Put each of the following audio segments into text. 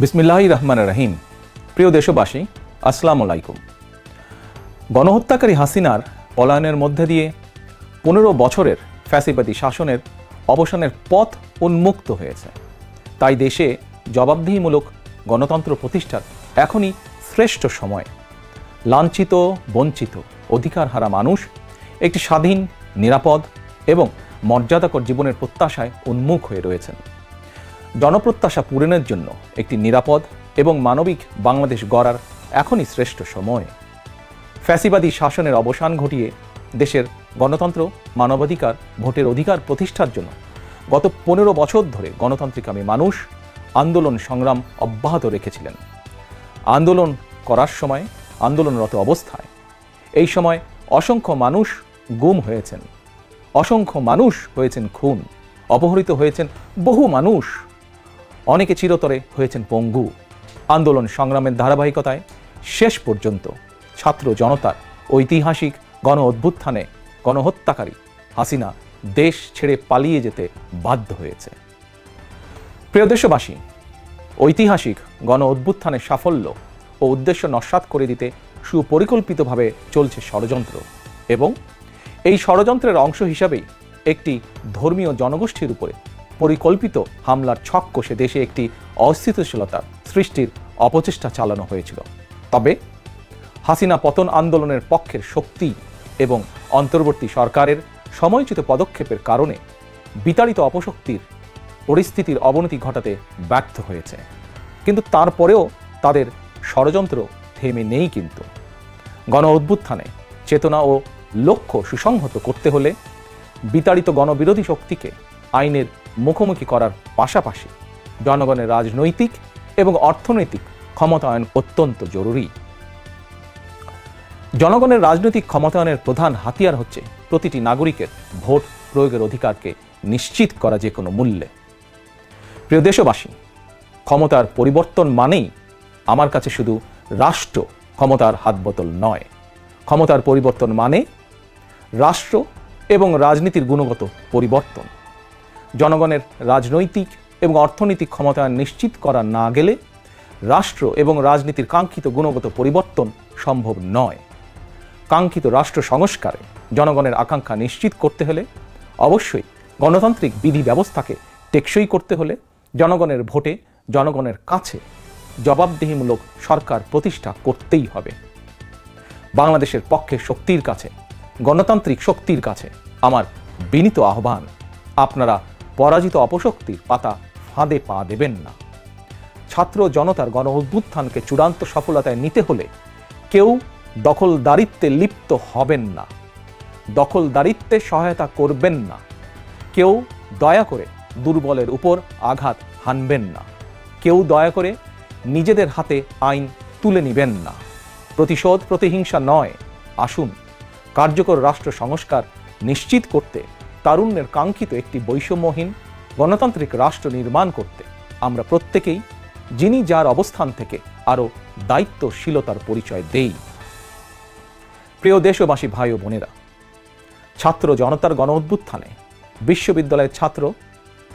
বিসমিল্লাহির রহমানির রহিম। প্রিয় দেশবাসী, আসসালামু আলাইকুম। গণহত্যাকারী হাসিনার পলায়নের মধ্যে দিয়ে 15 বছরের ফ্যাসিবাদী শাসনের অবসানের পথ উন্মুক্ত হয়েছে। তাই দেশে জবাবদিহিমূলক গণতন্ত্র প্রতিষ্ঠার এখনই শ্রেষ্ঠ সময়। লাঞ্ছিত, বঞ্চিত, অধিকারহারা মানুষ একটি স্বাধীন, নিরাপদ এবং মর্যাদাকর জীবনের প্রত্যাশায় উন্মুখ হয়ে রয়েছেন। জনপ্রত্যাশা পূরণের জন্য একটি নিরাপদ এবং মানবিক বাংলাদেশ গড়ার এখনই শ্রেষ্ঠ সময়। ফ্যাসিবাদী শাসনের অবসান ঘটিয়ে দেশের গণতন্ত্র, মানবাধিকার, ভোটের অধিকার প্রতিষ্ঠার জন্য গত 15 বছর ধরে গণতান্ত্রিকামী মানুষ আন্দোলন সংগ্রাম অব্যাহত রেখেছিলেন। আন্দোলন করার সময়, আন্দোলনরত অবস্থায় এই সময় অসংখ্য মানুষ গুম হয়েছেন, অসংখ্য মানুষ হয়েছেন খুন, অপহৃত হয়েছেন বহু মানুষ, অনেকে চিরতরে হয়েছেন পঙ্গু। আন্দোলন সংগ্রামের ধারাবাহিকতায় শেষ পর্যন্ত ছাত্র জনতার ঐতিহাসিক গণ অভ্যুত্থানে গণহত্যাকারী হাসিনা দেশ ছেড়ে পালিয়ে যেতে বাধ্য হয়েছে। প্রিয় দেশবাসী, ঐতিহাসিক গণ অভ্যুত্থানের সাফল্য ও উদ্দেশ্য নস্যাৎ করে দিতে সুপরিকল্পিতভাবে চলছে ষড়যন্ত্র, এবং এই ষড়যন্ত্রের অংশ হিসাবেই একটি ধর্মীয় জনগোষ্ঠীর উপরে পরিকল্পিত হামলার ছক কষে দেশে একটি অস্থিতিশীলতা সৃষ্টির অপচেষ্টা চালানো হয়েছিল। তবে হাসিনা পতন আন্দোলনের পক্ষের শক্তি এবং অন্তর্বর্তী সরকারের সময়োচিত পদক্ষেপের কারণে বিতাড়িত অপশক্তির পরিস্থিতির অবনতি ঘটাতে ব্যর্থ হয়েছে। কিন্তু তারপরেও তাদের ষড়যন্ত্র থেমে নেই। কিন্তু গণ অভ্যুত্থানে চেতনা ও লক্ষ্য সুসংহত করতে হলে বিতাড়িত গণবিরোধী শক্তিকে আইনের মুখোমুখি করার পাশাপাশি জনগণের রাজনৈতিক এবং অর্থনৈতিক ক্ষমতায়ন অত্যন্ত জরুরি। জনগণের রাজনৈতিক ক্ষমতায়নের প্রধান হাতিয়ার হচ্ছে প্রতিটি নাগরিকের ভোট প্রয়োগের অধিকারকে নিশ্চিত করা যে কোনো মূল্যে। প্রিয় দেশবাসী, ক্ষমতার পরিবর্তন মানেই আমার কাছে শুধু রাষ্ট্র ক্ষমতার হাতবোতল নয়। ক্ষমতার পরিবর্তন মানে রাষ্ট্র এবং রাজনীতির গুণগত পরিবর্তন। জনগণের রাজনৈতিক এবং অর্থনৈতিক ক্ষমতায়ন নিশ্চিত করা না গেলে রাষ্ট্র এবং রাজনীতির কাঙ্ক্ষিত গুণগত পরিবর্তন সম্ভব নয়। কাঙ্ক্ষিত রাষ্ট্র সংস্কারে জনগণের আকাঙ্ক্ষা নিশ্চিত করতে হলে অবশ্যই গণতান্ত্রিক বিধি ব্যবস্থাকে টেকসই করতে হলে জনগণের ভোটে জনগণের কাছে জবাবদিহিমূলক সরকার প্রতিষ্ঠা করতেই হবে। বাংলাদেশের পক্ষে শক্তির কাছে, গণতান্ত্রিক শক্তির কাছে আমার বিনীত আহ্বান, আপনারা পরাজিত অপশক্তির পাতা ফাঁদে পা দেবেন না। ছাত্র জনতার গণ অভ্যুত্থানকে চূড়ান্ত সফলতায় নিতে হলে কেউ দখলদারিত্বে লিপ্ত হবেন না, দখলদারিত্বে সহায়তা করবেন না, কেউ দয়া করে দুর্বলের উপর আঘাত হানবেন না, কেউ দয়া করে নিজেদের হাতে আইন তুলে নেবেন না। প্রতিশোধ, প্রতিহিংসা নয়। আসুন কার্যকর রাষ্ট্র সংস্কার নিশ্চিত করতে, তারুণ্যের কাঙ্ক্ষিত একটি বৈষম্যহীন গণতান্ত্রিক রাষ্ট্র নির্মাণ করতে আমরা প্রত্যেকেই যিনি যার অবস্থান থেকে আরও দায়িত্বশীলতার পরিচয় দেই। প্রিয় দেশবাসী, ভাই ও বোনেরা, ছাত্র জনতার গণ অভ্যুত্থানে বিশ্ববিদ্যালয়ের ছাত্র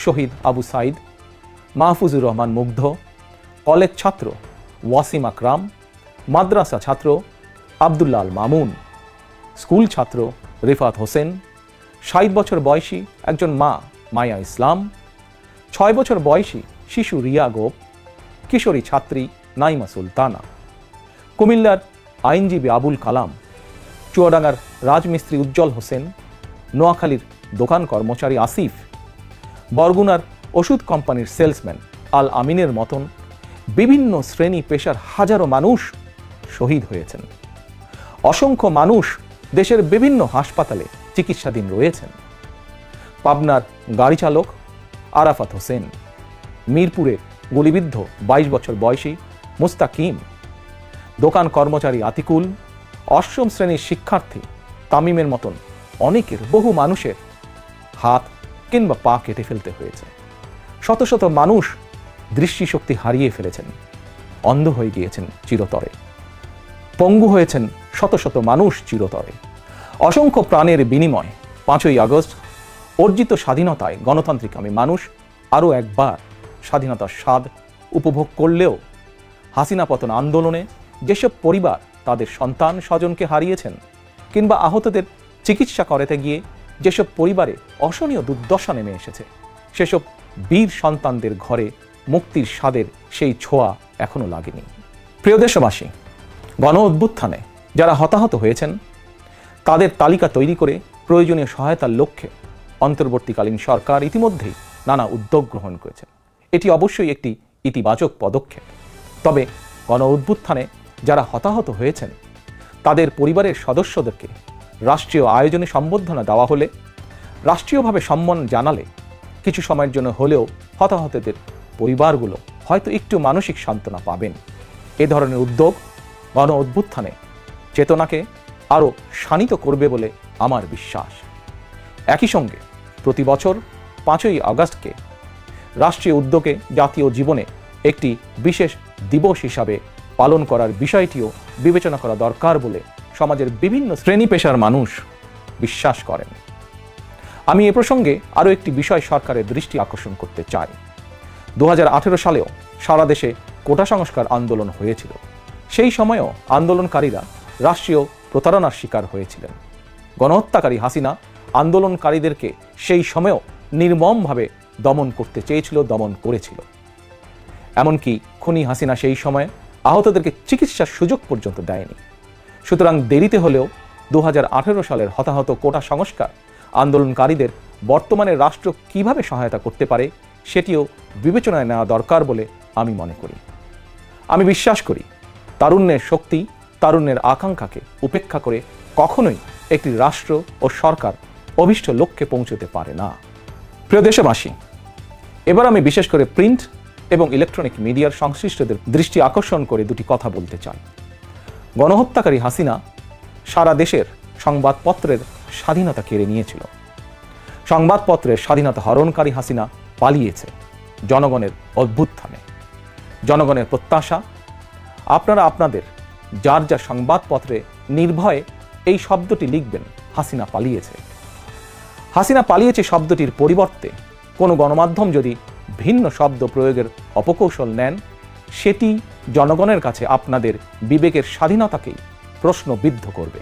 শহীদ আবু সাইদ, মাহফুজুর রহমান মুগ্ধ, কলেজ ছাত্র ওয়াসিম আকরাম, মাদ্রাসা ছাত্র আব্দুল্লাহ আল মামুন, স্কুল ছাত্র রিফাত হোসেন, 60 বছর বয়সী একজন মা মায়া ইসলাম, 6 বছর বয়সী শিশু রিয়া গোপ, কিশোরী ছাত্রী নাইমা সুলতানা, কুমিল্লার আইনজীবী আবুল কালাম, চুয়াডাঙ্গার রাজমিস্ত্রি উজ্জ্বল হোসেন, নোয়াখালীর দোকান কর্মচারী আসিফ, বরগুনার ওষুধ কোম্পানির সেলসম্যান আল আমিনের মতন বিভিন্ন শ্রেণী পেশার হাজারো মানুষ শহীদ হয়েছেন। অসংখ্য মানুষ দেশের বিভিন্ন হাসপাতালে চিকিৎসাধীন রয়েছেন। পাবনার গাড়ি চালক আরাফাত হোসেন, মিরপুরে গুলিবিদ্ধ 22 বছর বয়সী মুস্তাকিম, দোকান কর্মচারী আতিকুল, অষ্টম শ্রেণীর শিক্ষার্থী তামিমের মতন অনেকের, বহু মানুষের হাত কিংবা পা কেটে ফেলতে হয়েছে। শত শত মানুষ দৃষ্টিশক্তি হারিয়ে ফেলেছেন, অন্ধ হয়ে গিয়েছেন চিরতরে, পঙ্গু হয়েছেন শত শত মানুষ চিরতরে। অসংখ্য প্রাণের বিনিময়ে 5ই আগস্ট অর্জিত স্বাধীনতায় গণতান্ত্রিক আমি মানুষ আরও একবার স্বাধীনতার স্বাদ উপভোগ করলেও হাসিনা পতন আন্দোলনে যেসব পরিবার তাদের সন্তান স্বজনকে হারিয়েছেন কিংবা আহতদের চিকিৎসা করাতে গিয়ে যেসব পরিবারে অসহনীয় দুর্দশা নেমে এসেছে, সেসব বীর সন্তানদের ঘরে মুক্তির স্বাদের সেই ছোঁয়া এখনো লাগেনি। প্রিয় দেশবাসী, গণ অভ্যুত্থানে যারা হতাহত হয়েছেন তাদের তালিকা তৈরি করে প্রয়োজনীয় সহায়তার লক্ষ্যে অন্তর্বর্তীকালীন সরকার ইতিমধ্যেই নানা উদ্যোগ গ্রহণ করেছেন। এটি অবশ্যই একটি ইতিবাচক পদক্ষেপ। তবে গণ অভ্যুত্থানে যারা হতাহত হয়েছেন তাদের পরিবারের সদস্যদেরকে রাষ্ট্রীয় আয়োজনে সম্বর্ধনা দেওয়া হলে, রাষ্ট্রীয়ভাবে সম্মান জানালে কিছু সময়ের জন্য হলেও হতাহতদের পরিবারগুলো হয়তো একটু মানসিক সান্ত্বনা পাবেন। এ ধরনের উদ্যোগ গণ অভ্যুত্থানে চেতনাকে আরও শানিত করবে বলে আমার বিশ্বাস। একই সঙ্গে প্রতি বছর 5ই আগস্টকে রাষ্ট্রীয় উদ্যোগে জাতীয় জীবনে একটি বিশেষ দিবস হিসাবে পালন করার বিষয়টিও বিবেচনা করা দরকার বলে সমাজের বিভিন্ন শ্রেণী পেশার মানুষ বিশ্বাস করেন। আমি এ প্রসঙ্গে আরও একটি বিষয় সরকারের দৃষ্টি আকর্ষণ করতে চাই। 2018 সালেও সারা দেশে কোটা সংস্কার আন্দোলন হয়েছিল। সেই সময়েও আন্দোলনকারীরা রাষ্ট্রীয় প্রতারণার শিকার হয়েছিলেন। গণহত্যাকারী হাসিনা আন্দোলনকারীদেরকে সেই সময়েও নির্মমভাবে দমন করতে চেয়েছিল, দমন করেছিল। এমনকি খুনি হাসিনা সেই সময়ে আহতদেরকে চিকিৎসার সুযোগ পর্যন্ত দেয়নি। সুতরাং দেরিতে হলেও 2018 সালের হতাহত কোটা সংস্কার আন্দোলনকারীদের বর্তমানে রাষ্ট্র কিভাবে সহায়তা করতে পারে সেটিও বিবেচনায় নেওয়া দরকার বলে আমি মনে করি। আমি বিশ্বাস করি তারুণ্যের শক্তি, তারুণ্যের আকাঙ্ক্ষাকে উপেক্ষা করে কখনোই একটি রাষ্ট্র ও সরকার অভীষ্ট লক্ষ্যে পৌঁছতে পারে না। প্রিয় দেশবাসী, এবার আমি বিশেষ করে প্রিন্ট এবং ইলেকট্রনিক মিডিয়ার সংশ্লিষ্টদের দৃষ্টি আকর্ষণ করে দুটি কথা বলতে চাই। গণহত্যাকারী হাসিনা সারা দেশের সংবাদপত্রের স্বাধীনতা কেড়ে নিয়েছিল। সংবাদপত্রের স্বাধীনতা হরণকারী হাসিনা পালিয়েছে জনগণের অভ্যুত্থানে। জনগণের প্রত্যাশা আপনারা আপনাদের যার যার সংবাদপত্রে নির্ভয়ে এই শব্দটি লিখবেন, হাসিনা পালিয়েছে। হাসিনা পালিয়েছে শব্দটির পরিবর্তে কোনো গণমাধ্যম যদি ভিন্ন শব্দ প্রয়োগের অপকৌশল নেন, সেটি জনগণের কাছে আপনাদের বিবেকের স্বাধীনতাকেই প্রশ্নবিদ্ধ করবে।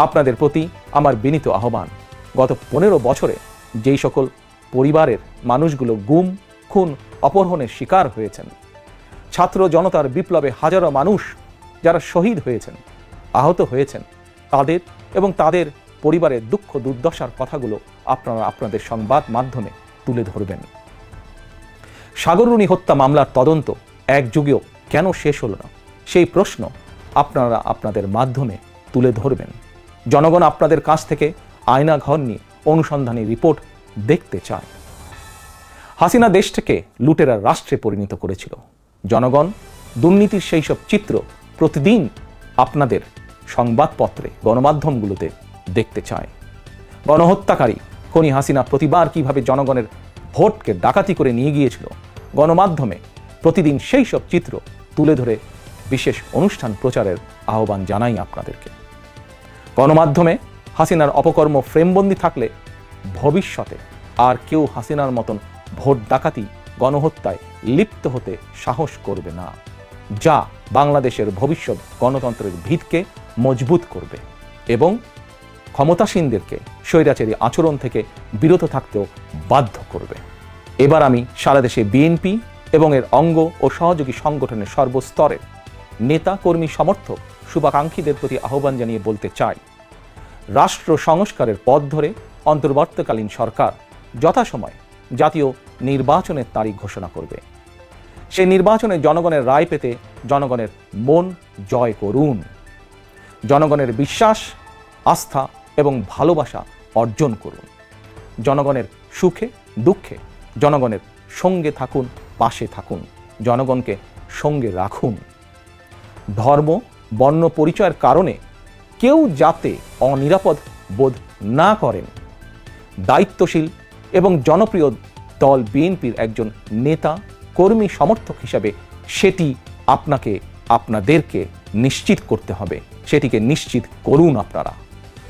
আপনাদের প্রতি আমার বিনীত আহ্বান, গত 15 বছরে যেই সকল পরিবারের মানুষগুলো গুম, খুন, অপহরণের শিকার হয়েছেন, ছাত্র জনতার বিপ্লবে হাজারো মানুষ যারা শহীদ হয়েছেন, আহত হয়েছেন, তাদের এবং তাদের পরিবারের দুঃখ দুর্দশার কথাগুলো আপনারা আপনাদের সংবাদ মাধ্যমে তুলে ধরবেন। সাগররুনি হত্যা মামলার তদন্ত এক যুগেও কেন শেষ হলো না, সেই প্রশ্ন আপনারা আপনাদের মাধ্যমে তুলে ধরবেন। জনগণ আপনাদের কাছ থেকে আয়নাঘর নিয়ে অনুসন্ধানী রিপোর্ট দেখতে চায়। হাসিনা দেশটাকে লুটেরার রাষ্ট্রে পরিণত করেছিল। জনগণ দুর্নীতির সেই সব চিত্র প্রতিদিন আপনাদের সংবাদপত্রে, গণমাধ্যমগুলোতে দেখতে চায়। গণহত্যাকারী খুনি হাসিনা প্রতিবার কিভাবে জনগণের ভোটকে ডাকাতি করে নিয়ে গিয়েছিল, গণমাধ্যমে প্রতিদিন সেই সব চিত্র তুলে ধরে বিশেষ অনুষ্ঠান প্রচারের আহ্বান জানাই আপনাদেরকে। গণমাধ্যমে হাসিনার অপকর্ম ফ্রেমবন্দি থাকলে ভবিষ্যতে আর কেউ হাসিনার মতন ভোট ডাকাতি, গণহত্যায় লিপ্ত হতে সাহস করবে না, যা বাংলাদেশের ভবিষ্যৎ গণতন্ত্রের ভিতকে মজবুত করবে এবং ক্ষমতাসীনদেরকে স্বৈরাচারী আচরণ থেকে বিরত থাকতেও বাধ্য করবে। এবার আমি সারা দেশে বিএনপি এবং এর অঙ্গ ও সহযোগী সংগঠনের সর্বস্তরের নেতা, কর্মী, সমর্থক, শুভাকাঙ্ক্ষীদের প্রতি আহ্বান জানিয়ে বলতে চাই, রাষ্ট্র সংস্কারের পথ ধরে অন্তর্বর্তীকালীন সরকার যথাসময়ে জাতীয় নির্বাচনের তারিখ ঘোষণা করবে। সেই নির্বাচনে জনগণের রায় পেতে জনগণের মন জয় করুন। জনগণের বিশ্বাস, আস্থা এবং ভালোবাসা অর্জন করুন। জনগণের সুখে দুঃখে জনগণের সঙ্গে থাকুন, পাশে থাকুন, জনগণকে সঙ্গে রাখুন। ধর্ম, বর্ণ পরিচয়ের কারণে কেউ যাতে অনিরাপদ বোধ না করেন, দায়িত্বশীল এবং জনপ্রিয় দল বিএনপির একজন নেতা, কর্মী, সমর্থক হিসাবে সেটি আপনাদেরকে নিশ্চিত করতে হবে। সেটিকে নিশ্চিত করুন আপনারা।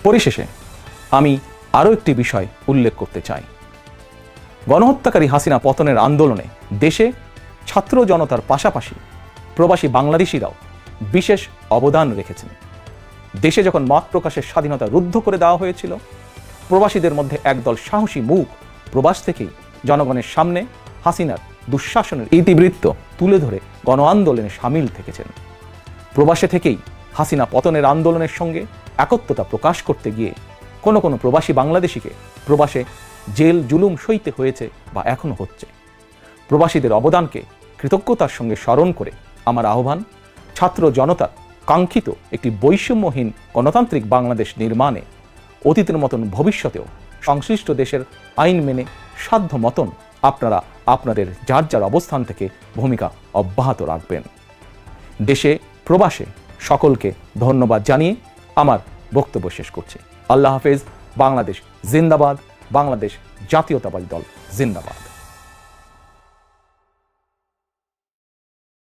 পরিশেষে আমি আরও একটি বিষয় উল্লেখ করতে চাই। গণহত্যাকারী হাসিনা পতনের আন্দোলনে দেশে ছাত্র জনতার পাশাপাশি প্রবাসী বাংলাদেশিরাও বিশেষ অবদান রেখেছেন। দেশে যখন মত প্রকাশের স্বাধীনতা রুদ্ধ করে দেওয়া হয়েছিল, প্রবাসীদের মধ্যে একদল সাহসী মুখ প্রবাস থেকেই জনগণের সামনে হাসিনার দুঃশাসনের ইতিবৃত্ত তুলে ধরে গণ আন্দোলনে সামিল থেকেছেন। প্রবাসে থেকেই হাসিনা পতনের আন্দোলনের সঙ্গে একত্বতা প্রকাশ করতে গিয়ে কোনো কোনো প্রবাসী বাংলাদেশিকে প্রবাসে জেল জুলুম সইতে হয়েছে বা এখনো হচ্ছে। প্রবাসীদের অবদানকে কৃতজ্ঞতার সঙ্গে স্মরণ করে আমার আহ্বান, ছাত্র জনতার কাঙ্ক্ষিত একটি বৈষম্যহীন গণতান্ত্রিক বাংলাদেশ নির্মাণে অতীতের মতন ভবিষ্যতেও সংশ্লিষ্ট দেশের আইন মেনে সাধ্য মতন আপনারা আপনাদের যার যার অবস্থান থেকে ভূমিকা অব্যাহত রাখবেন। দেশে প্রবাসে সকলকে ধন্যবাদ জানিয়ে আমার বক্তব্য শেষ করছি। আল্লাহ হাফেজ। বাংলাদেশ জিন্দাবাদ। বাংলাদেশ জাতীয়তাবাদী দল জিন্দাবাদ।